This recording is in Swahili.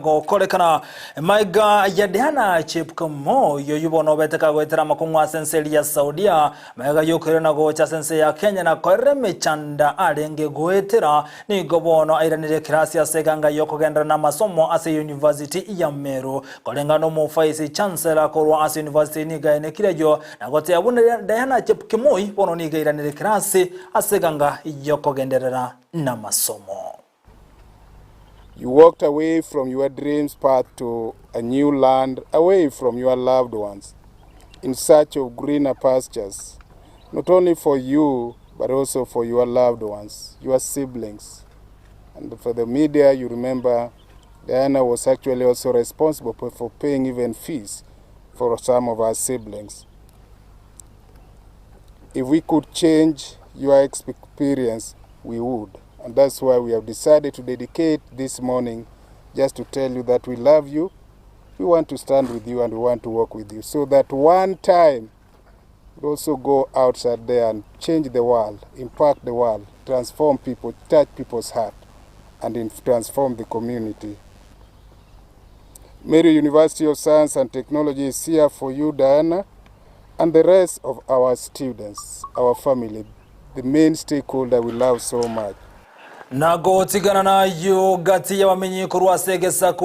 Kolekana maiga yadhana Chepkemoi yoyubono beteka gwetera makungwa senseli ya Saudia maiga yokerena gocha sense ya Kenya na koreme chanda arenge gwetera ni gobono airanire kirasi ya seganga yokogendera na masomo ase University ya Meru kolengano mu vice chancellor korwa ase University ni gaene kirejo na gote abune Diana Chepkemoi bono ni gairanire kirasi aseganga yokogendera na masomo. You walked away from your dreams path to a new land, away from your loved ones, in search of greener pastures, not only for you, but also for your loved ones, your siblings. And for the media, you remember Diana was actually also responsible for paying even fees for some of our siblings. If we could change your experience, we would. And that's why we have decided to dedicate this morning just to tell you that we love you, we want to stand with you, and we want to work with you. So that one time, we also go outside there and change the world, impact the world, transform people, touch people's heart, and transform the community. Meru University of Science and Technology is here for you, Diana, and the rest of our students, our family, the main stakeholder we love so much. Nago tigana na yu gati ya wamenyi kurwa segesa ku